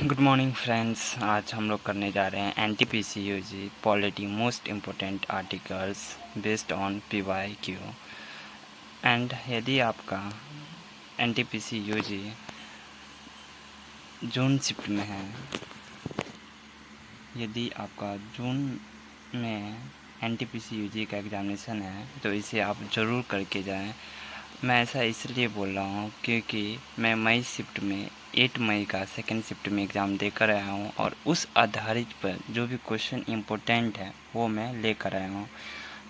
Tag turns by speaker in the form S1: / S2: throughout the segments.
S1: Good morning friends. आज हम लोग करने जा रहे हैं NTPC UG polity most important articles based on PYQ. And यदि आपका एनटीपीसीयूजी जून शिफ्ट में है, यदि आपका जून में एनटीपीसीयूजी का एग्ज़ामिनेशन है तो इसे आप ज़रूर करके जाएं। मैं ऐसा इसलिए बोल रहा हूँ क्योंकि मैं मई शिफ्ट में 8 मई का सेकेंड शिफ्ट में एग्ज़ाम देकर आया हूँ और उस आधारित पर जो भी क्वेश्चन इम्पोर्टेंट है वो मैं लेकर आया हूँ।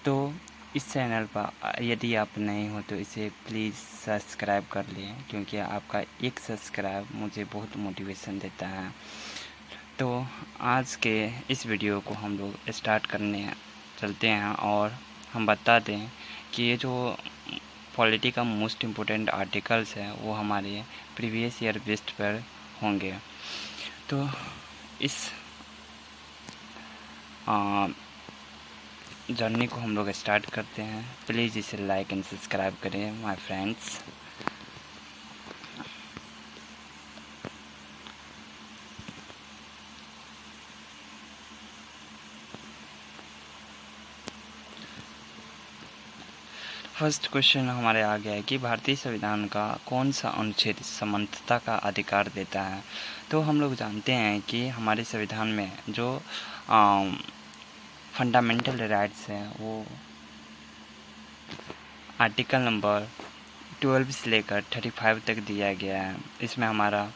S1: तो इस चैनल पर यदि आप नए हो तो इसे प्लीज़ सब्सक्राइब कर लें, क्योंकि आपका एक सब्सक्राइब मुझे बहुत मोटिवेशन देता है। तो आज के इस वीडियो को हम लोग स्टार्ट करने चलते हैं और हम बता दें कि ये जो पॉलिटी का मोस्ट इम्पोर्टेंट आर्टिकल्स है वो हमारे प्रीवियस ईयर बेस्ड पर होंगे। तो इस जर्नी को हम लोग स्टार्ट करते हैं। प्लीज़ इसे लाइक एंड सब्सक्राइब करें माय फ्रेंड्स। फर्स्ट क्वेश्चन हमारे आ गया है कि भारतीय संविधान का कौन सा अनुच्छेद समानता का अधिकार देता है। तो हम लोग जानते हैं कि हमारे संविधान में जो फंडामेंटल राइट्स हैं वो आर्टिकल नंबर 12 से लेकर 35 तक दिया गया है। इसमें हमारा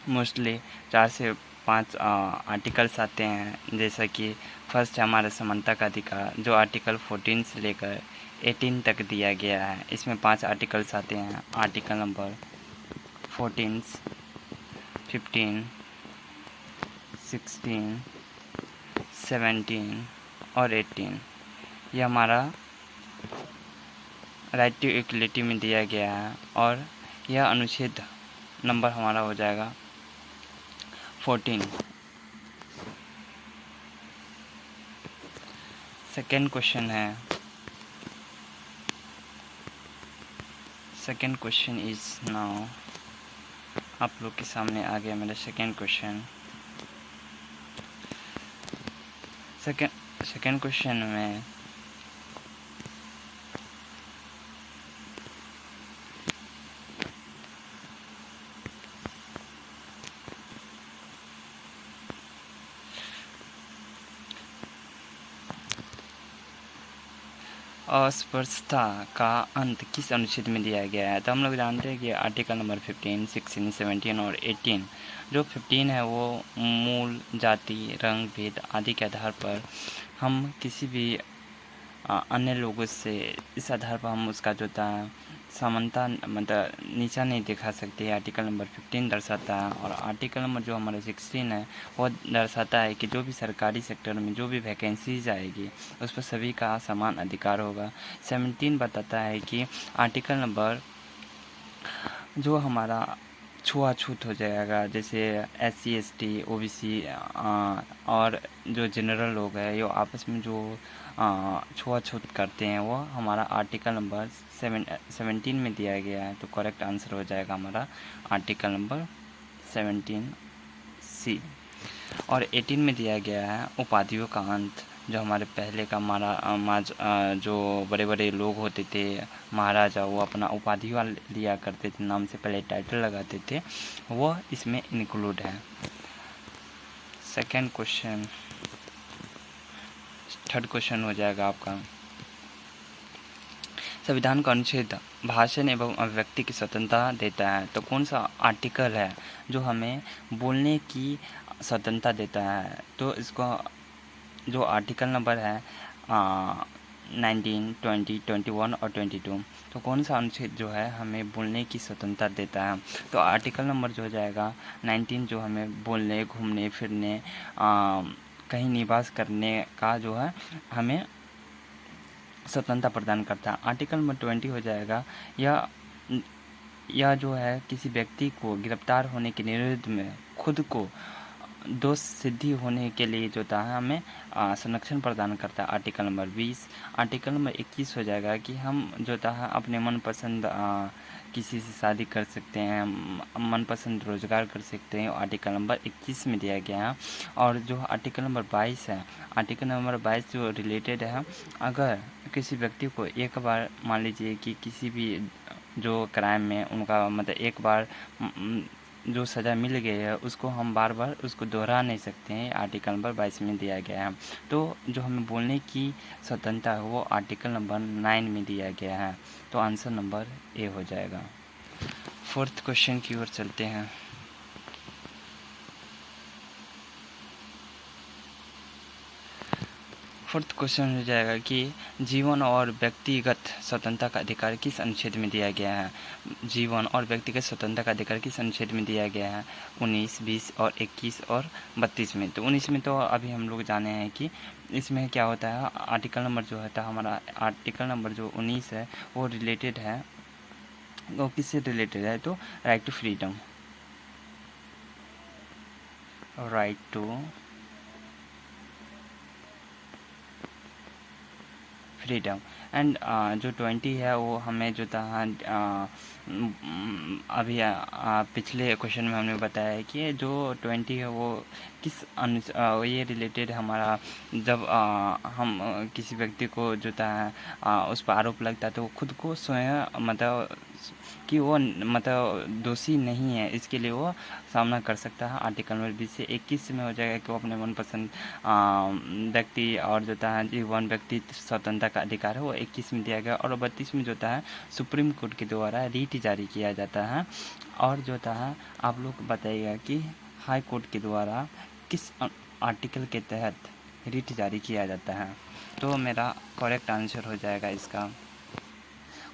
S1: मोस्टली 4 से 5 आर्टिकल्स आते हैं, जैसा कि फर्स्ट है हमारा समानता का अधिकार जो आर्टिकल 14 से लेकर 18 तक दिया गया है। इसमें 5 आर्टिकल्स आते हैं, आर्टिकल नंबर 14, 15, 16, 17 और 18। यह हमारा राइट टू इक्वलिटी में दिया गया है और यह अनुच्छेद नंबर हमारा हो जाएगा 14। सेकेंड क्वेश्चन है, सेकेंड क्वेश्चन इज नाउ आप लोग के सामने आ गया मेरा सेकेंड क्वेश्चन। सेकेंड क्वेश्चन में अस्पृश्यता का अंत किस अनुच्छेद में दिया गया है। तो हम लोग जानते हैं कि आर्टिकल नंबर 15, 16, 17 और 18। जो 15 है वो मूल जाति, रंग, भेद आदि के आधार पर हम किसी भी अन्य लोगों से इस आधार पर हम उसका जो था समानता मतलब नीचा नहीं दिखा सकते। आर्टिकल नंबर 15 दर्शाता है और आर्टिकल नंबर जो हमारा 16 है वो दर्शाता है कि जो भी सरकारी सेक्टर में जो भी वैकेंसीज आएगी उस पर सभी का समान अधिकार होगा। 17 बताता है कि आर्टिकल नंबर जो हमारा छुआछूत हो जाएगा, जैसे SC ST OBC और जो जनरल लोग हैं ये आपस में जो छुआछूत करते हैं वो हमारा आर्टिकल नंबर 17 में दिया गया है। तो करेक्ट आंसर हो जाएगा हमारा आर्टिकल नंबर 17C। और 18 में दिया गया है उपाधियों का अंत। जो हमारे पहले का जो बड़े बड़े लोग होते थे महाराजा, वो अपना उपाधियाँ लिया करते थे, नाम से पहले टाइटल लगाते थे, वो इसमें इंक्लूड है। सेकंड क्वेश्चन, थर्ड क्वेश्चन हो जाएगा आपका, संविधान का अनुच्छेद भाषण एवं अभिव्यक्ति की स्वतंत्रता देता है। तो कौन सा आर्टिकल है जो हमें बोलने की स्वतंत्रता देता है। तो इसको जो आर्टिकल नंबर है 19, 20, 21 और 22। तो कौन सा अनुच्छेद जो है हमें बोलने की स्वतंत्रता देता है। तो आर्टिकल नंबर जो हो जाएगा 19 जो हमें बोलने, घूमने फिरने, कहीं निवास करने का जो है हमें स्वतंत्रता प्रदान करता है। आर्टिकल नंबर 20 हो जाएगा यह जो है किसी व्यक्ति को गिरफ्तार होने के विरुद्ध में खुद को दोष सिद्धि होने के लिए जो था हमें संरक्षण प्रदान करता है। Article number 20। आर्टिकल नंबर 21 हो जाएगा कि हम जो था अपने मनपसंद किसी से शादी कर सकते हैं, मनपसंद रोजगार कर सकते हैं, आर्टिकल नंबर 21 में दिया गया है। और जो आर्टिकल नंबर 22 है, आर्टिकल नंबर 22 जो रिलेटेड है, अगर किसी व्यक्ति को एक बार मान लीजिए कि किसी भी जो क्राइम में उनका मतलब एक बार जो सज़ा मिल गई है उसको हम बार बार उसको दोहरा नहीं सकते हैं, आर्टिकल नंबर 22 में दिया गया है। तो जो हमें बोलने की स्वतंत्रता है वो आर्टिकल नंबर 9 में दिया गया है। तो आंसर नंबर ए हो जाएगा। फोर्थ क्वेश्चन की ओर चलते हैं। फोर्थ क्वेश्चन हो जाएगा कि जीवन और व्यक्तिगत स्वतंत्रता का अधिकार किस अनुच्छेद में दिया गया है। जीवन और व्यक्तिगत स्वतंत्रता का अधिकार किस अनुच्छेद में दिया गया है? 19, 20 और 21 और 32 में। तो 19 में तो अभी हम लोग जाने हैं कि इसमें क्या होता है, आर्टिकल नंबर जो होता है हमारा, आर्टिकल नंबर जो 19 है वो रिलेटेड है, वो किससे रिलेटेड है? तो right to freedom, right to freedom. And जो 20 है वो हमें जो था अभी पिछले क्वेश्चन में हमने बताया है कि जो 20 है वो किस ये रिलेटेड हमारा, जब हम किसी व्यक्ति को जो था उस पर आरोप लगता है तो वो खुद को स्वयं मतलब कि वो मतलब दोषी नहीं है, इसके लिए वो सामना कर सकता है। आर्टिकल नंबर 20 से 21 में हो जाएगा कि वो अपने मनपसंद व्यक्ति और जो था जीवन व्यक्ति स्वतंत्रता का अधिकार है वो 21 में दिया गया। और 32 में जो था सुप्रीम कोर्ट के द्वारा रीट जारी किया जाता है। और जो था आप लोग बताइएगा कि हाई कोर्ट के द्वारा किस आर्टिकल के तहत रीट जारी किया जाता है। तो मेरा करेक्ट आंसर हो जाएगा इसका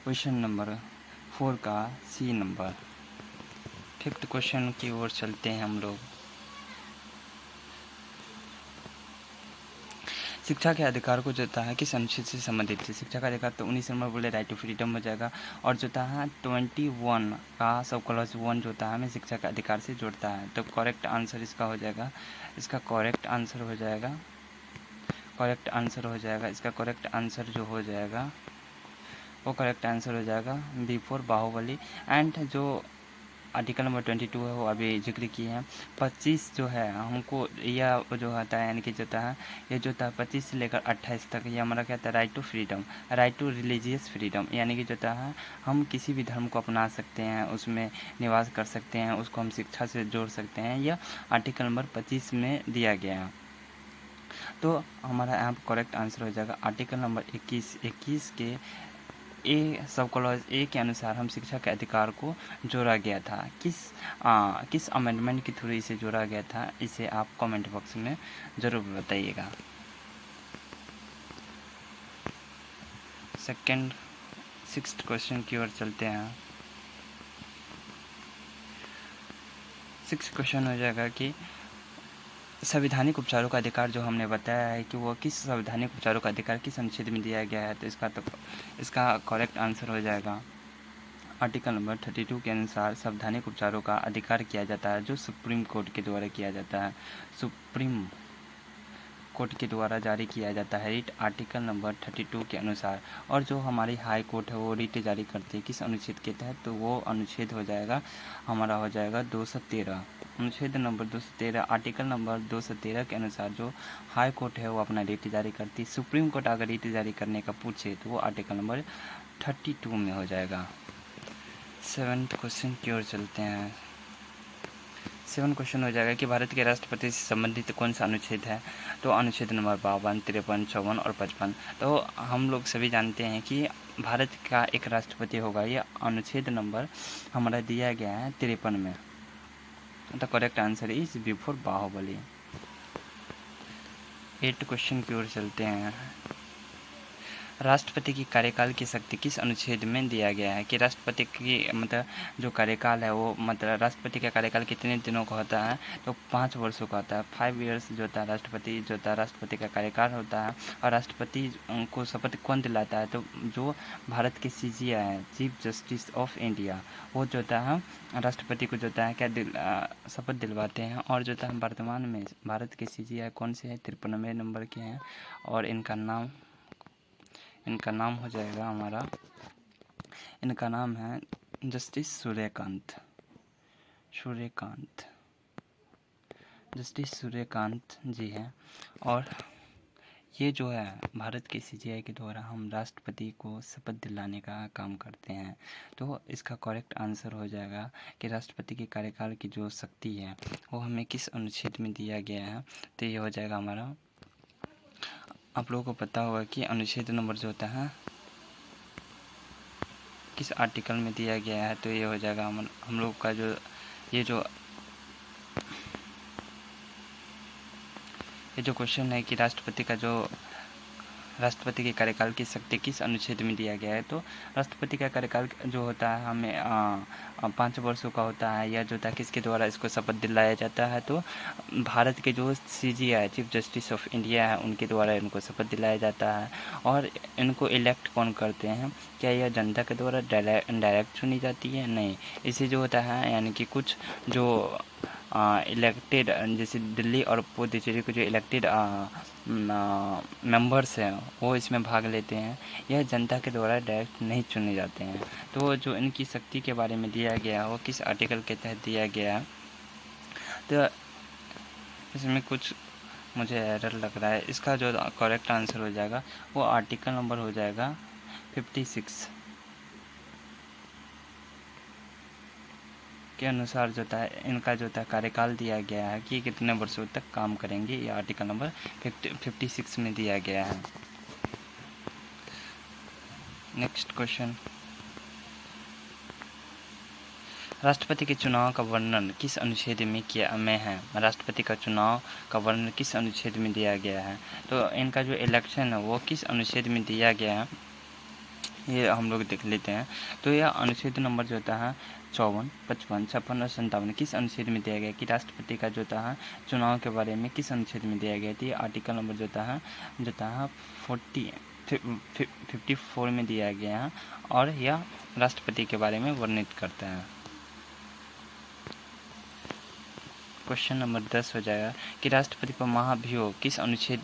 S1: क्वेश्चन नंबर 4 का सी नंबर। फिफ्थ क्वेश्चन की ओर चलते हैं हम लोग। शिक्षा के अधिकार को जो है किस अनुच्छेद से संबंधित है? शिक्षा का अधिकार तो 19 नंबर बोले राइट टू फ्रीडम हो जाएगा। और जो है 21 का सब क्लॉज 1 जो होता है हमें शिक्षा के अधिकार से जोड़ता है। तो करेक्ट आंसर इसका हो जाएगा, इसका करेक्ट आंसर हो जाएगा, करेक्ट आंसर हो जाएगा, इसका करेक्ट आंसर जो हो जाएगा वो करेक्ट आंसर हो जाएगा बिफोर बाहुबली। एंड जो आर्टिकल नंबर 22 है वो अभी जिक्र किए हैं। 25 जो है हमको यह जो होता है यानी कि जो है ये जो था 25 से लेकर 28 तक ये हमारा क्या था, right to freedom, right to religious freedom, यानी कि जो है हम किसी भी धर्म को अपना सकते हैं, उसमें निवास कर सकते हैं, उसको हम शिक्षा से जोड़ सकते हैं। यह आर्टिकल नंबर 25 में दिया गया है। तो हमारा यहाँ पर करेक्ट आंसर हो जाएगा आर्टिकल नंबर 21 के ए सब क्लॉज ए के अनुसार हम शिक्षा के अधिकार को जोड़ा गया था। किस अमेंडमेंट के थ्रू इसे जोड़ा गया था, इसे आप कमेंट बॉक्स में ज़रूर बताइएगा। सिक्स्थ क्वेश्चन की ओर चलते हैं। सिक्स्थ क्वेश्चन हो जाएगा कि संवैधानिक उपचारों का अधिकार जो हमने बताया है कि वो किस संवैधानिक उपचारों का अधिकार किस अनुच्छेद में दिया गया है। तो इसका करेक्ट आंसर हो जाएगा आर्टिकल नंबर 32 के अनुसार संवैधानिक उपचारों का अधिकार किया जाता है जो सुप्रीम कोर्ट के द्वारा किया जाता है, सुप्रीम कोर्ट के द्वारा जारी किया जाता है रीट आर्टिकल नंबर 32 के अनुसार। और जो हमारी हाई कोर्ट है वो रीट जारी करती है किस अनुच्छेद के तहत, तो वो अनुच्छेद हो जाएगा हमारा हो जाएगा 213, अनुच्छेद नंबर 213। आर्टिकल नंबर 213 के अनुसार जो हाई कोर्ट है वो अपना रीट जारी करती है। सुप्रीम कोर्ट अगर रीट जारी करने का पूछे तो वो आर्टिकल नंबर 32 में हो जाएगा। सेवन्थ क्वेश्चन की ओर चलते हैं। 7 क्वेश्चन हो जाएगा कि भारत के राष्ट्रपति से संबंधित कौन सा अनुच्छेद है। तो अनुच्छेद नंबर 52, 53, 54 और 55। तो हम लोग सभी जानते हैं कि भारत का एक राष्ट्रपति होगा, यह अनुच्छेद नंबर हमारा दिया गया है 53 में। The correct answer is before Baahubali. 8 question की ओर चलते हैं। राष्ट्रपति की कार्यकाल की शक्ति किस अनुच्छेद में दिया गया है? कि राष्ट्रपति की मतलब जो कार्यकाल है वो मतलब राष्ट्रपति का कार्यकाल कितने दिनों का होता है? तो 5 वर्षों का होता है। 5 ईयर्स जो होता है राष्ट्रपति का कार्यकाल होता है। और राष्ट्रपति को शपथ कौन दिलाता है? तो जो भारत के CJI है, चीफ जस्टिस ऑफ इंडिया, वो जो होता है राष्ट्रपति को जो होता है क्या शपथ दिलवाते हैं। और जो होता है वर्तमान में भारत के CJI कौन से हैं? 53वें नंबर के हैं। और इनका नाम हो जाएगा हमारा, इनका नाम है जस्टिस सूर्यकांत जी हैं। और ये जो है भारत के सीजीआई के द्वारा हम राष्ट्रपति को शपथ दिलाने का काम करते हैं। तो इसका करेक्ट आंसर हो जाएगा कि राष्ट्रपति के कार्यकाल की जो शक्ति है वो हमें किस अनुच्छेद में दिया गया है। तो ये हो जाएगा हमारा, आप लोगों को पता होगा कि अनुच्छेद नंबर जो होता है किस आर्टिकल में दिया गया है। तो ये हो जाएगा हम लोग का जो ये जो क्वेश्चन है कि राष्ट्रपति के कार्यकाल की शक्ति किस अनुच्छेद में दिया गया है। तो राष्ट्रपति का कार्यकाल जो होता है हमें 5 वर्षों का होता है। यह जो होता है किसके द्वारा इसको शपथ दिलाया जाता है। तो भारत के जो CGI chief justice of India है उनके द्वारा इनको शपथ दिलाया जाता है। और इनको इलेक्ट कौन करते हैं, क्या यह जनता के द्वारा डायरेक्ट चुनी जाती है? नहीं, इसे जो होता है यानी कि कुछ जो इलेक्टेड जैसे दिल्ली और पुडुचेरी को जो इलेक्टेड मेंबर्स हैं वो इसमें भाग लेते हैं। यह जनता के द्वारा डायरेक्ट नहीं चुने जाते हैं। तो जो इनकी शक्ति के बारे में दिया गया है वो किस आर्टिकल के तहत दिया गया है। तो इसमें कुछ मुझे एरर लग रहा है। इसका जो करेक्ट आंसर हो जाएगा वो आर्टिकल नंबर हो जाएगा 56 के अनुसार जो था इनका जो था कार्यकाल दिया गया है कि कितने वर्षों तक काम करेंगे। ये आर्टिकल नंबर 56 में दिया गया है। नेक्स्ट क्वेश्चन, राष्ट्रपति के चुनाव का वर्णन किस अनुच्छेद में है। राष्ट्रपति का चुनाव का वर्णन किस अनुच्छेद में दिया गया है। तो इनका जो इलेक्शन है वो किस अनुच्छेद में दिया गया है ये हम लोग देख लेते हैं। तो यह अनुच्छेद नंबर जो होता है 54, 55, 56 और 57 किस अनुच्छेद में दिया गया कि राष्ट्रपति का जो होता है चुनाव के बारे में किस अनुच्छेद में दिया गया। तो ये आर्टिकल नंबर जो होता है 54 में दिया गया है और यह राष्ट्रपति के बारे में वर्णित करता है। क्वेश्चन नंबर 10 हो जाएगा कि राष्ट्रपति पर महाभियोग किस अनुच्छेद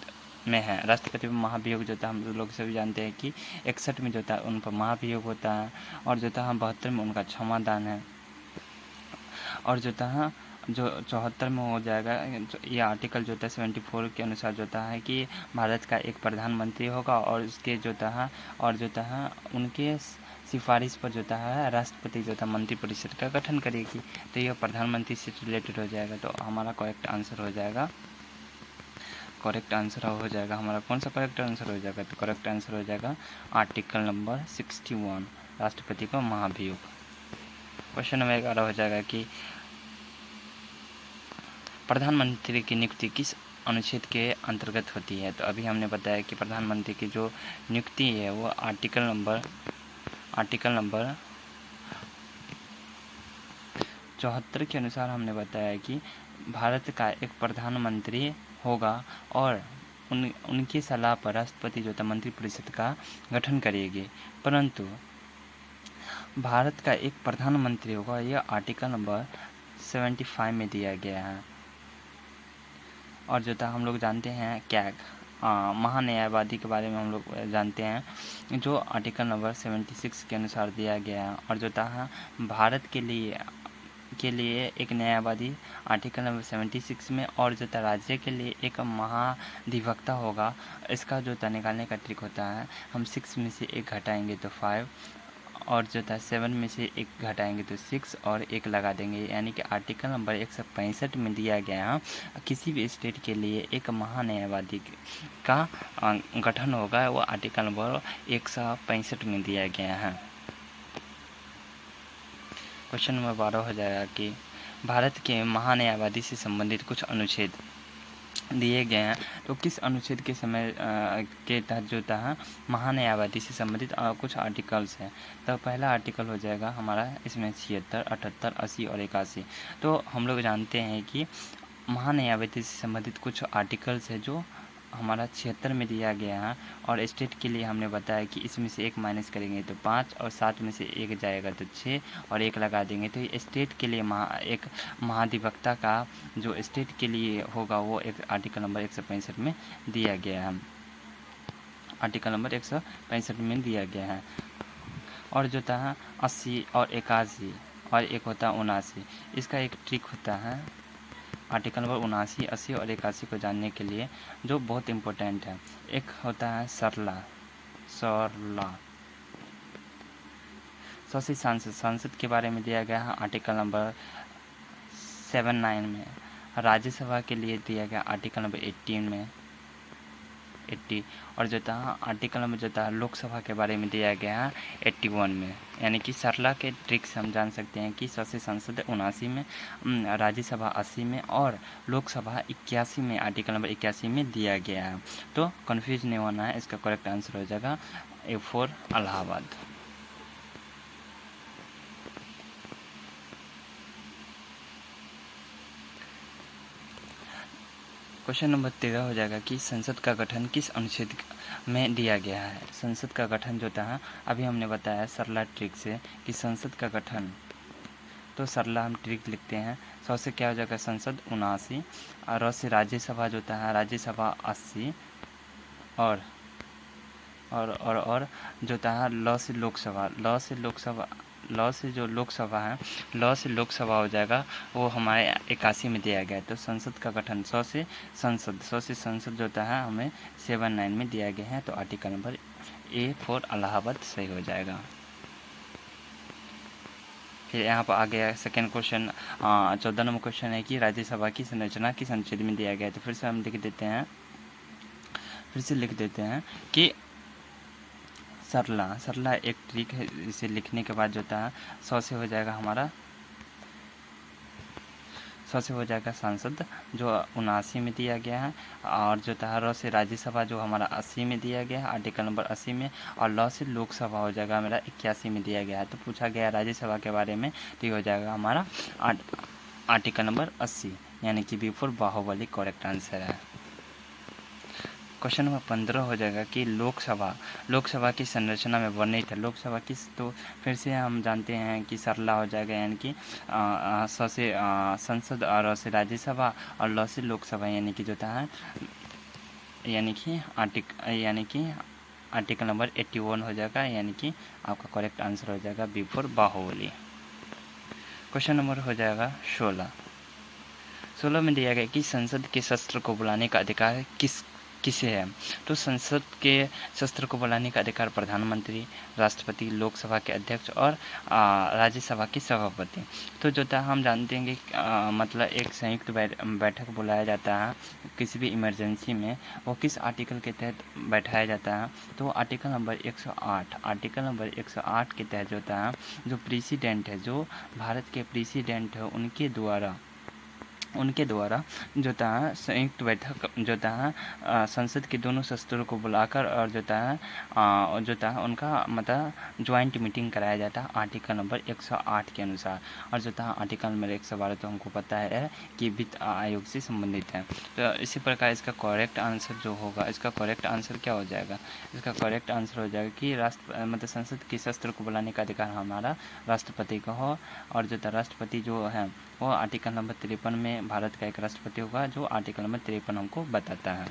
S1: में है। राष्ट्रपति पर महाभियोग जो था हम लोग सभी जानते हैं कि 61 में जो था उन पर महाभियोग होता है और जो था 72 में उनका क्षमादान है और जो था जो 74 में हो जाएगा। ये आर्टिकल जो था 74 के अनुसार जो था है कि भारत का एक प्रधानमंत्री होगा और उसके जो था और जो था उनके सिफारिश पर जो है राष्ट्रपति जो था मंत्रिपरिषद का गठन करेगी। तो यह प्रधानमंत्री से रिलेटेड हो जाएगा। तो हमारा करेक्ट आंसर हो जाएगा हमारा कौन सा करेक्ट आंसर हो जाएगा। तो करेक्ट आंसर हो जाएगा आर्टिकल नंबर 61 राष्ट्रपति का महाभियोग। क्वेश्चन नंबर 11 हो जाएगा कि प्रधानमंत्री की नियुक्ति किस अनुच्छेद के अंतर्गत होती है। तो अभी हमने बताया कि प्रधानमंत्री की जो नियुक्ति है वो आर्टिकल नंबर 74 के अनुसार हमने बताया कि भारत का एक प्रधानमंत्री होगा और उनकी सलाह पर राष्ट्रपति जो था मंत्रिपरिषद का गठन करेगी। परंतु भारत का एक प्रधानमंत्री होगा यह आर्टिकल नंबर 75 में दिया गया है। और जो था हम लोग जानते हैं कैग महान्यायवादी के बारे में हम लोग जानते हैं जो आर्टिकल नंबर 76 के अनुसार दिया गया है। और जो था भारत के लिए एक न्यायवादी आर्टिकल नंबर 76 में और जो था राज्य के लिए एक महाधिवक्ता होगा। इसका जो था निकालने का ट्रिक होता है हम 6 में से 1 घटाएंगे तो 5 और जो था 7 में से 1 घटाएंगे तो 6 और 1 लगा देंगे। यानी कि आर्टिकल नंबर 165 में दिया गया किसी भी स्टेट के लिए एक महान्यायवादी का गठन होगा वो आर्टिकल नंबर 165 में दिया गया है। क्वेश्चन नंबर 12 हो जाएगा कि भारत के महान्यायवादी से संबंधित कुछ अनुच्छेद दिए गए हैं। तो किस अनुच्छेद के समय के तहत जो था महान्यायवादी से संबंधित कुछ आर्टिकल्स हैं। तो पहला आर्टिकल हो जाएगा हमारा इसमें 76, 78, 80 और 81। तो हम लोग जानते हैं कि महान्यायवादी से संबंधित कुछ आर्टिकल्स है जो हमारा 76 में दिया गया है। और स्टेट के लिए हमने बताया कि इसमें से 1 माइनस करेंगे तो 5 और 7 में से 1 जाएगा तो 6 और 1 लगा देंगे। तो ये स्टेट के लिए एक महाधिवक्ता का जो स्टेट के लिए होगा वो एक आर्टिकल नंबर 165 में दिया गया है। आर्टिकल नंबर 165 में दिया गया है। और जो होता है 80 और 81 और एक होता है 79। इसका एक ट्रिक होता है आर्टिकल नंबर 79, 80 और 81 को जानने के लिए, जो बहुत इम्पोर्टेंट है। एक होता है सरला, सरला सौसी सांसद, संसद के बारे में दिया गया है आर्टिकल नंबर 79 में। राज्यसभा के लिए दिया गया आर्टिकल नंबर 18 में, 80। और जो था आर्टिकल नंबर जो था लोकसभा के बारे में दिया गया है 81 में। यानी कि सरला के ट्रिक से हम जान सकते हैं कि सबसे संसद 79 में, राज्यसभा 80 में और लोकसभा 81 में, आर्टिकल नंबर 81 में दिया गया है। तो कन्फ्यूज नहीं होना है, इसका करेक्ट आंसर हो जाएगा A4 इलाहाबाद। क्वेश्चन नंबर 13 हो जाएगा कि संसद का गठन किस अनुच्छेद में दिया गया है। संसद का गठन जो था अभी हमने बताया सरला ट्रिक से कि संसद का गठन, तो सरला हम ट्रिक लिखते हैं। 100 से क्या हो जाएगा संसद 79 और र से राज्यसभा जो था राज्यसभा 80 और जो था ल से लोकसभा, लॉ से जो लोकसभा है, लॉ से लोकसभा हो जाएगा वो हमारे 81 में दिया गया है। तो संसद का गठन 100 से संसद जो होता है हमें 79 में दिया गया है। तो आर्टिकल नंबर A4 इलाहाबाद सही हो जाएगा। फिर यहाँ पर आ गया सेकेंड क्वेश्चन, 14 नंबर क्वेश्चन है कि राज्यसभा की संरचना किस अनुच्छेद में दिया गया है। तो फिर से हम लिख देते हैं कि सरला एक ट्रिक है। इसे लिखने के बाद जो था 100 से हो जाएगा हमारा, 100 से हो जाएगा सांसद जो 79 में दिया गया है, और जो था र से राज्यसभा जो हमारा 80 में दिया गया है, आर्टिकल नंबर 80 में, और ल से लोकसभा हो जाएगा मेरा 81 में दिया गया है। तो पूछा गया राज्यसभा के बारे में, तो ये हो जाएगा हमारा आर्टिकल नंबर 80, यानी कि B4 बाहुबली करेक्ट आंसर है। क्वेश्चन नंबर 15 हो जाएगा कि लोकसभा की संरचना में वर्णित है। लोकसभा किस, तो फिर से हम जानते हैं कि सरला हो जाएगा, यानी कि स से संसद और से राज्यसभा और ल से लोकसभा, यानी कि जो था यानी कि आर्टिकल नंबर 81 हो जाएगा, यानी कि आपका करेक्ट आंसर हो जाएगा B4 बाहुबली। क्वेश्चन नंबर हो जाएगा 16 में दिया गया कि संसद के शस्त्र को बुलाने का अधिकार किसे है। तो संसद के शस्त्र को बुलाने का अधिकार प्रधानमंत्री, राष्ट्रपति, लोकसभा के अध्यक्ष और राज्यसभा के सभापति। तो जो था हम जानते हैं कि मतलब एक संयुक्त बैठक बुलाया जाता है किसी भी इमरजेंसी में, वो किस आर्टिकल के तहत बैठाया जाता है। तो आर्टिकल नंबर 108 के तहत जो था जो प्रेसिडेंट है, जो भारत के प्रेसिडेंट है, उनके द्वारा जो था संयुक्त बैठक जो था संसद के दोनों सदस्यों को बुलाकर और जो था उनका मतलब ज्वाइंट मीटिंग कराया जाता है आर्टिकल नंबर 108 के अनुसार। और जो था आर्टिकल नंबर 112 तो हमको पता है कि वित्त आयोग से संबंधित है। तो इसी प्रकार इसका करेक्ट आंसर जो होगा, इसका करेक्ट आंसर क्या हो जाएगा, इसका करेक्ट आंसर हो जाएगा कि मतलब संसद के शस्त्र को बुलाने का अधिकार हमारा राष्ट्रपति का हो। और जो था राष्ट्रपति जो है वो आर्टिकल नंबर 53 में भारत का एक राष्ट्रपति होगा, जो आर्टिकल नंबर 53 हमको बताता है।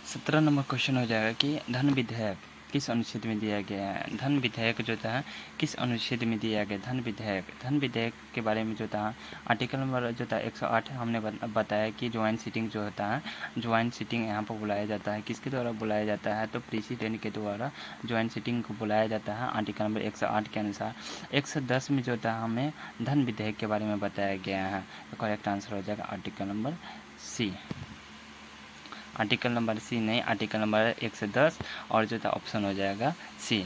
S1: सत्रह नंबर क्वेश्चन हो जाएगा कि धन विधेयक किस अनुच्छेद में दिया गया है। धन विधेयक जो था किस अनुच्छेद में दिया गया। धन विधेयक के बारे में जो था आर्टिकल नंबर जो था 108 हमने बताया कि ज्वाइंट सीटिंग जो होता है, ज्वाइंट सीटिंग यहाँ पर बुलाया जाता है। किसके द्वारा बुलाया जाता है, तो प्रेसिडेंट के द्वारा ज्वाइंट सीटिंग को बुलाया जाता है आर्टिकल नंबर 108 के अनुसार। 110 में जो था हमें धन विधेयक के बारे में बताया गया है। तो करेक्ट आंसर हो जाएगा article number C, article number C नहीं, आर्टिकल नंबर 110 और जो था ऑप्शन हो जाएगा सी।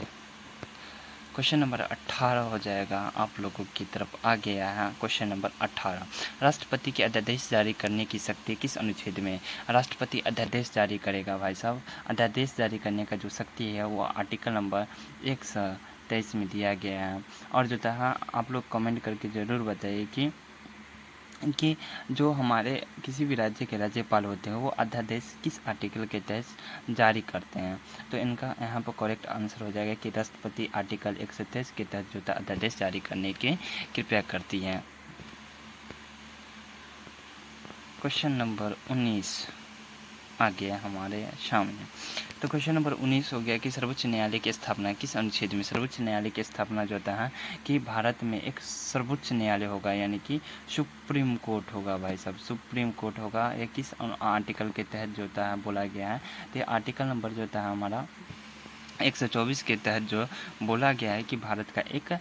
S1: क्वेश्चन नंबर 18 हो जाएगा, आप लोगों की तरफ आ गया है। क्वेश्चन नंबर 18, राष्ट्रपति के अध्यादेश जारी करने की शक्ति किस अनुच्छेद में। राष्ट्रपति अध्यादेश जारी करेगा भाई साहब, अध्यादेश जारी करने का जो शक्ति है वो आर्टिकल नंबर 123 में दिया गया है। और जो था आप लोग कमेंट करके ज़रूर बताइए कि जो हमारे किसी भी राज्य के राज्यपाल होते हैं वो अध्यादेश किस आर्टिकल के तहत जारी करते हैं। तो इनका यहाँ पर करेक्ट आंसर हो जाएगा कि राष्ट्रपति आर्टिकल 123 के तहत जो था अध्यादेश जारी करने की कृपया करती है। क्वेश्चन नंबर 19 आ गया हमारे सामने। तो क्वेश्चन नंबर 19 हो गया कि सर्वोच्च न्यायालय की स्थापना किस अनुच्छेद में। सर्वोच्च न्यायालय की स्थापना जो होता है कि भारत में एक सर्वोच्च न्यायालय होगा, यानी कि सुप्रीम कोर्ट होगा भाई साहब, सुप्रीम कोर्ट होगा। ये किस आर्टिकल के तहत जो होता है बोला गया है। तो आर्टिकल नंबर जो होता है हमारा 124 के तहत जो बोला गया है कि भारत का एक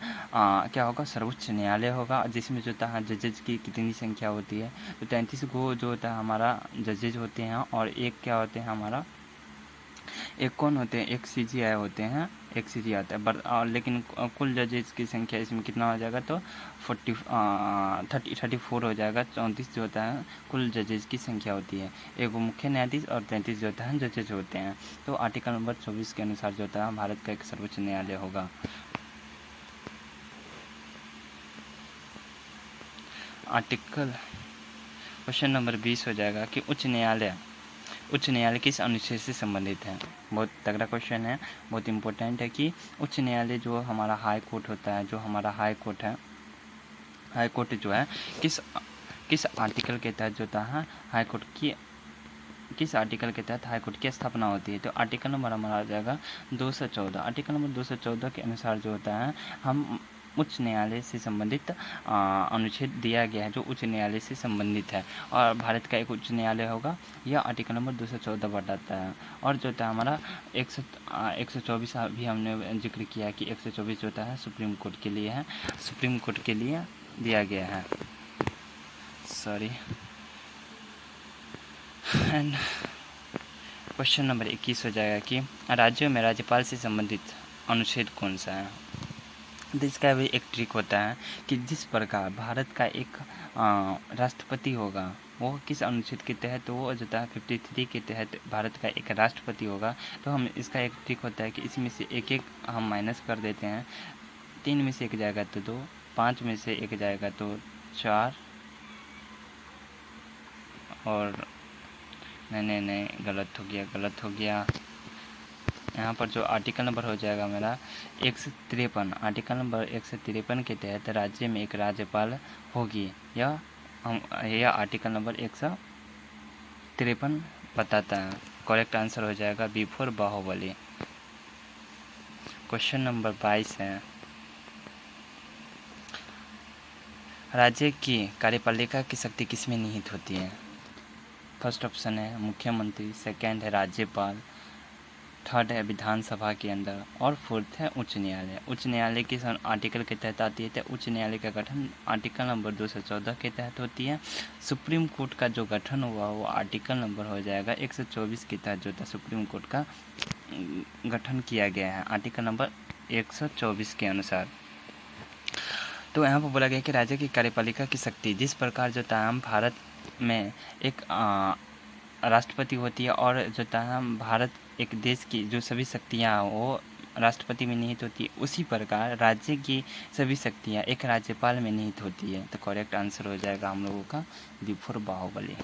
S1: क्या होगा, सर्वोच्च न्यायालय होगा, जिसमें जो होता है जजेज की कितनी संख्या होती है। तो 33 को जो होता है हमारा जजेज होते हैं, और एक क्या होते हैं हमारा, एक कौन होते हैं, एक सीजीआई होते हैं, एक सीजी आता है। लेकिन कुल जजेस की संख्या इसमें कितना हो जाएगा, तो 34 हो जाएगा। 34 जो होता है कुल जजेस की संख्या होती है। एक मुख्य न्यायाधीश और 33 जो होता है जजेज होते हैं। तो आर्टिकल नंबर 24 के अनुसार जो होता है भारत का एक सर्वोच्च न्यायालय होगा। आर्टिकल क्वेश्चन नंबर 20 हो जाएगा कि उच्च न्यायालय किस अनुच्छेद से संबंधित है। बहुत तगड़ा क्वेश्चन है, बहुत इम्पोर्टेंट है कि उच्च न्यायालय जो हमारा हाई कोर्ट होता है, जो हमारा हाई कोर्ट है, हाई कोर्ट जो है किस किस आर्टिकल के तहत जो होता है हाई कोर्ट की, किस आर्टिकल के तहत हाई कोर्ट की स्थापना होती है। तो आर्टिकल नंबर हमारा आ जाएगा 214। आर्टिकल नंबर 214 के अनुसार जो होता है हम उच्च न्यायालय से संबंधित अनुच्छेद दिया गया है जो उच्च न्यायालय से संबंधित है, और भारत का एक उच्च न्यायालय होगा। यह आर्टिकल नंबर 214 बताता है। और जो होता है हमारा 124 भी हमने जिक्र किया कि 124 जो होता है सुप्रीम कोर्ट के लिए है, सुप्रीम कोर्ट के लिए दिया गया है। सॉरी। एंड क्वेश्चन नंबर 21 हो जाएगा कि राज्यों में राज्यपाल से संबंधित अनुच्छेद कौन सा है। तो इसका भी एक ट्रिक होता है कि जिस प्रकार भारत का एक राष्ट्रपति होगा, वो किस अनुच्छेद के तहत, तो वो जो था 53 के तहत भारत का एक राष्ट्रपति होगा। तो हम इसका एक ट्रिक होता है कि इसमें से एक एक हम माइनस कर देते हैं। 3 में से 1 जाएगा तो 2, 5 में से 1 जाएगा तो 4, और नहीं गलत हो गया। यहाँ पर जो आर्टिकल नंबर हो जाएगा मेरा 153। आर्टिकल नंबर 153 के तहत राज्य में एक राज्यपाल होगी। यह आर्टिकल नंबर 153 बताता है। करेक्ट आंसर हो जाएगा B4 बाहुबली। क्वेश्चन नंबर 22 है, राज्य की कार्यपालिका की शक्ति किसमें निहित होती है। फर्स्ट ऑप्शन है मुख्यमंत्री, सेकंड है राज्यपाल, थर्ड है विधानसभा के अंदर, और फोर्थ है उच्च न्यायालय। उच्च न्यायालय किस आर्टिकल के तहत आती है, तो उच्च न्यायालय का गठन आर्टिकल नंबर 214 के तहत होती है। सुप्रीम कोर्ट का जो गठन हुआ वो आर्टिकल नंबर हो जाएगा 124 के तहत जो था सुप्रीम कोर्ट का गठन किया गया है, आर्टिकल नंबर 124 के अनुसार। तो यहाँ पर बोला गया कि राज्य की कार्यपालिका की शक्ति जिस प्रकार जो था हम भारत में एक राष्ट्रपति होती है, और जो था भारत एक देश की जो सभी शक्तियाँ वो राष्ट्रपति में निहित होती है, उसी प्रकार राज्य की सभी शक्तियाँ एक राज्यपाल में निहित होती है। तो करेक्ट आंसर हो जाएगा हम लोगों का B4 बाहुबली।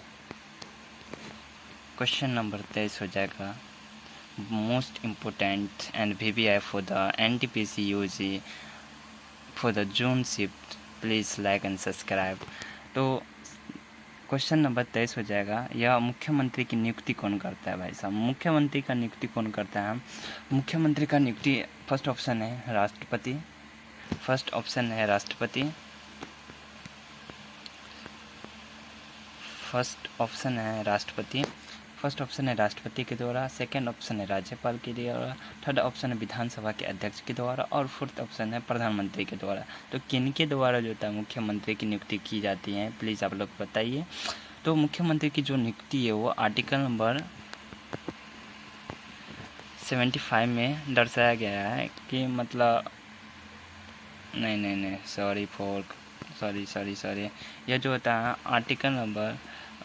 S1: क्वेश्चन नंबर 23 हो जाएगा most important and VVI for the NTPC UG for the June shift, please like and subscribe. तो क्वेश्चन नंबर 23 हो जाएगा, यह मुख्यमंत्री की नियुक्ति कौन करता है भाई साहब। मुख्यमंत्री का नियुक्ति कौन करता है। मुख्यमंत्री का नियुक्ति फर्स्ट ऑप्शन है राष्ट्रपति, फर्स्ट ऑप्शन है राष्ट्रपति, फर्स्ट ऑप्शन है राष्ट्रपति, फर्स्ट ऑप्शन है राष्ट्रपति के द्वारा, सेकंड ऑप्शन है राज्यपाल के द्वारा, थर्ड ऑप्शन है विधानसभा के अध्यक्ष के द्वारा, और फोर्थ ऑप्शन है प्रधानमंत्री के द्वारा। तो किन के द्वारा जो होता है मुख्यमंत्री की नियुक्ति की जाती है, प्लीज़ आप लोग बताइए। तो मुख्यमंत्री की जो नियुक्ति है वो आर्टिकल नंबर 75 में दर्शाया गया है कि मतलब नहीं सॉरी यह जो होता है आर्टिकल नंबर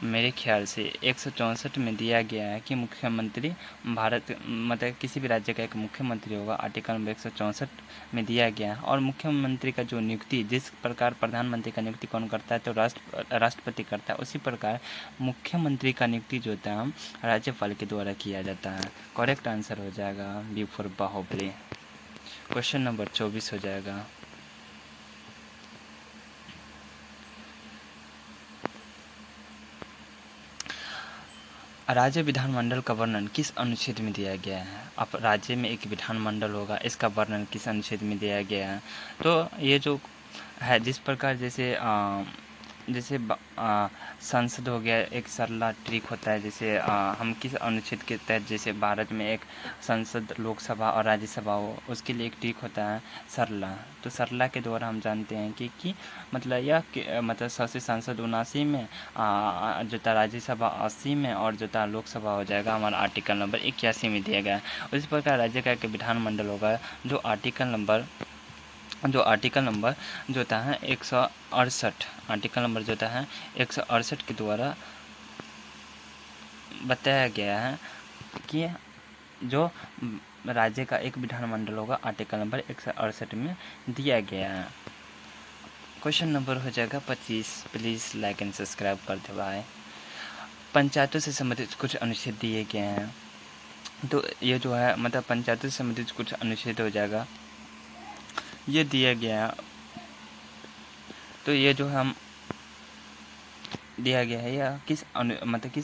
S1: मेरे ख्याल से 164 में दिया गया है कि मुख्यमंत्री भारत मतलब किसी भी राज्य का एक मुख्यमंत्री होगा, आर्टिकल नंबर 164 में दिया गया है। और मुख्यमंत्री का जो नियुक्ति जिस प्रकार प्रधानमंत्री का नियुक्ति कौन करता है, तो राष्ट्रपति करता है, उसी प्रकार मुख्यमंत्री का नियुक्ति जो होता है राज्यपाल के द्वारा किया जाता है। करेक्ट आंसर हो जाएगा B4 बाहुबली। क्वेश्चन नंबर 24 हो जाएगा, राज्य विधानमंडल का वर्णन किस अनुच्छेद में दिया गया है? अब राज्य में एक विधानमंडल होगा, इसका वर्णन किस अनुच्छेद में दिया गया है? तो ये जो है, जिस प्रकार जैसे संसद हो गया, एक सरला ट्रिक होता है, जैसे हम किस अनुच्छेद के तहत, जैसे भारत में एक संसद, लोकसभा और राज्यसभा हो, उसके लिए एक ट्रिक होता है सरला। तो सरला के द्वारा हम जानते हैं कि मतलब मतलब 100 से सांसद 79 में, जो था राज्यसभा 80 में, और जो था लोकसभा हो जाएगा हमारा आर्टिकल नंबर 81 में दिया गया है। उसी प्रकार राज्य का एक विधानमंडल होगा, जो आर्टिकल नंबर जो होता है 168, आर्टिकल नंबर जो होता है 168 के द्वारा बताया गया है कि जो राज्य का एक विधानमंडल होगा, आर्टिकल नंबर 168 में दिया गया है। क्वेश्चन नंबर हो जाएगा 25। प्लीज़ लाइक एंड सब्सक्राइब कर दे भाई। पंचायतों से संबंधित कुछ अनुच्छेद दिए गए हैं, तो ये जो है मतलब पंचायतों से संबंधित कुछ अनुच्छेद हो जाएगा, ये दिया गया है। तो ये जो हम दिया गया है, या किस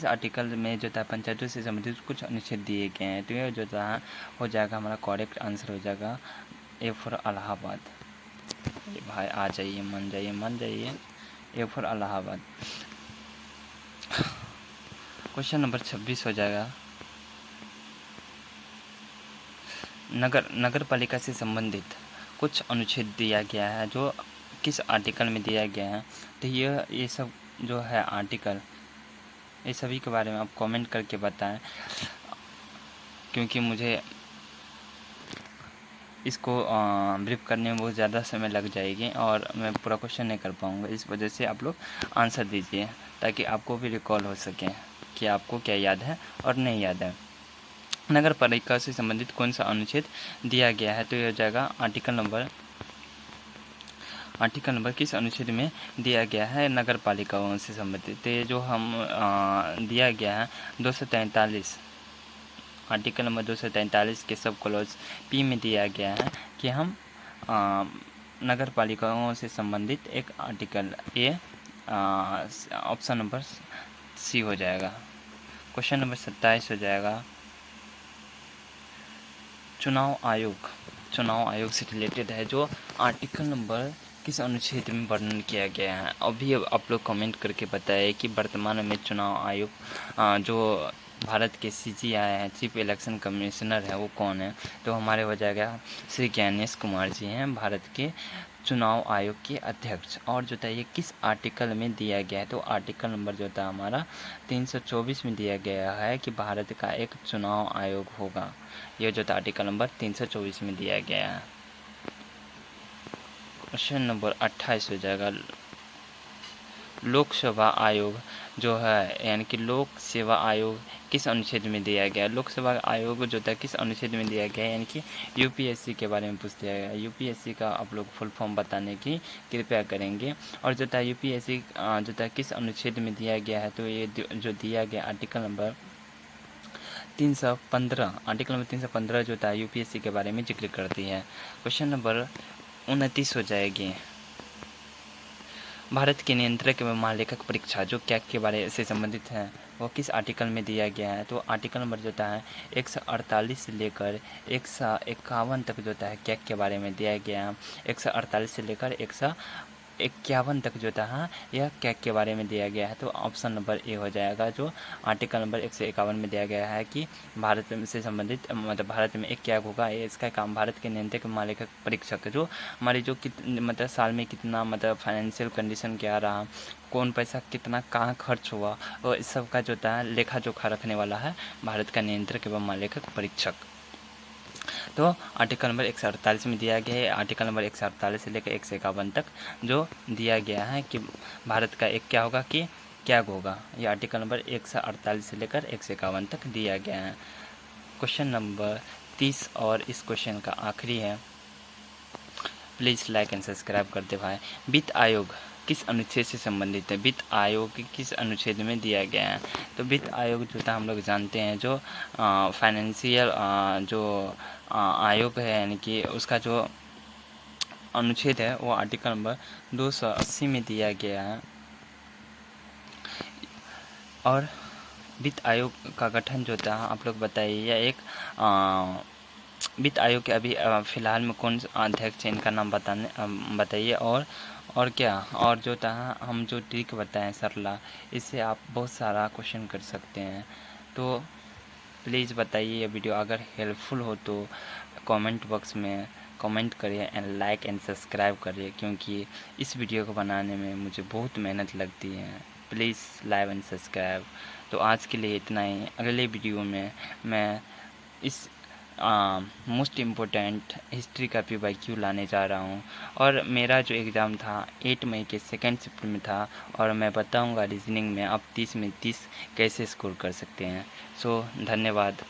S1: आर्टिकल में जो था पंचायतों से संबंधित कुछ अनुच्छेद दिए गए हैं, तो ये जो था हो जाएगा हमारा करेक्ट आंसर हो जाएगा ए फॉर इलाहाबाद। भाई आ जाइए, मान जाइए, A for Allahabad. Question number 26 हो जाएगा, नगर पालिका से संबंधित कुछ अनुच्छेद दिया गया है, जो किस आर्टिकल में दिया गया है? तो ये सब जो है आर्टिकल, ये सभी के बारे में आप कमेंट करके बताएं, क्योंकि मुझे इसको ब्रीफ करने में बहुत ज़्यादा समय लग जाएगी और मैं पूरा क्वेश्चन नहीं कर पाऊँगा। इस वजह से आप लोग आंसर दीजिए, ताकि आपको भी रिकॉल हो सके कि आपको क्या याद है और नहीं याद है। नगर पालिका से संबंधित कौन सा अनुच्छेद दिया गया है? तो ये हो जाएगा आर्टिकल नंबर किस अनुच्छेद में दिया गया है नगर पालिकाओं से संबंधित? तो ये जो हम दिया गया है 243, आर्टिकल नंबर 243 के सब क्लॉज पी में दिया गया है कि हम नगर पालिकाओं से संबंधित एक आर्टिकल, ये ऑप्शन नंबर सी हो जाएगा। क्वेश्चन नंबर 27 हो जाएगा, चुनाव आयोग से रिलेटेड है, जो आर्टिकल नंबर किस अनुच्छेद में वर्णन किया गया है? अभी आप लोग कमेंट करके बताएं कि वर्तमान में चुनाव आयोग जो भारत के CGI हैं, चीफ इलेक्शन कमिश्नर है, वो कौन है? तो हमारे हो जाएगा श्री ज्ञानेश कुमार जी हैं, भारत के चुनाव आयोग के अध्यक्ष। और जो था ये किस आर्टिकल में दिया गया है? तो आर्टिकल नंबर जो था हमारा 324 में दिया गया है कि भारत का एक चुनाव आयोग होगा। ये जो था आर्टिकल नंबर 324 में दिया गया है। क्वेश्चन नंबर 28 हो जाएगा, लोकसभा आयोग जो है, यानी कि लोक सेवा आयोग किस अनुच्छेद में दिया गया है? लोकसभा आयोग जो था किस अनुच्छेद में दिया गया है, यानी कि UPSC के बारे में पूछ दिया गया है। UPSC का आप लोग फुल फॉर्म बताने की कृपया करेंगे। और जो था UPSC जो था किस अनुच्छेद में दिया गया है? तो ये जो दिया गया आर्टिकल नंबर 315 जो था UPSC के बारे में जिक्र करती है। क्वेश्चन नंबर 29 हो जाएगी, भारत के नियंत्रक एवं महालेखक परीक्षा जो कैग के बारे से संबंधित है, वो किस आर्टिकल में दिया गया है? तो आर्टिकल नंबर जो है 148 से लेकर 151 तक जो है कैग के बारे में दिया गया है। 148 से लेकर 151 तक जो था यह कैग के बारे में दिया गया है। तो ऑप्शन नंबर ए हो जाएगा, जो आर्टिकल नंबर 151 में दिया गया है कि भारत से संबंधित मतलब भारत में एक कैग होगा। इसका काम भारत के नियंत्रक महालेखक परीक्षक, जो हमारी जो मतलब साल में कितना मतलब फाइनेंशियल कंडीशन क्या रहा, कौन पैसा कितना कहाँ खर्च हुआ, और इस सब का जो था लेखा जोखा रखने वाला है भारत का नियंत्रक एवं महालेखक परीक्षक। तो आर्टिकल नंबर 148 में दिया गया है, आर्टिकल नंबर 148 से लेकर 151 तक जो दिया गया है कि भारत का एक क्या होगा कि क्या होगा, ये आर्टिकल नंबर 148 से लेकर 151 तक दिया गया है। क्वेश्चन नंबर 30 और इस क्वेश्चन का आखिरी है, प्लीज़ लाइक एंड सब्सक्राइब कर दे भाई। वित्त आयोग किस अनुच्छेद से संबंधित है? वित्त आयोग किस अनुच्छेद में दिया गया है? तो वित्त आयोग जो था हम लोग जानते हैं, जो फाइनेंशियल जो आयोग है, यानी कि उसका जो अनुच्छेद है वो आर्टिकल नंबर 280 में दिया गया है। और वित्त आयोग का गठन जो था आप लोग बताइए, या एक वित्त आयोग के अभी फ़िलहाल में कौन अध्यक्ष है, इनका नाम बताइए। और क्या, और जो था हम जो ट्रिक बताएं सरला, इससे आप बहुत सारा क्वेश्चन कर सकते हैं। तो प्लीज़ बताइए, ये वीडियो अगर हेल्पफुल हो तो कमेंट बॉक्स में कमेंट करिए एंड लाइक एंड सब्सक्राइब करिए, क्योंकि इस वीडियो को बनाने में मुझे बहुत मेहनत लगती है। Please like and subscribe. तो आज के लिए इतना ही। अगले वीडियो में मैं इस मोस्ट इम्पोर्टेंट हिस्ट्री का PYQ लाने जा रहा हूँ। और मेरा जो एग्ज़ाम था 8 मई के सेकेंड शिफ्ट में था, और मैं बताऊँगा रीजनिंग में आप 30 में 30 कैसे स्कोर कर सकते हैं। सो धन्यवाद।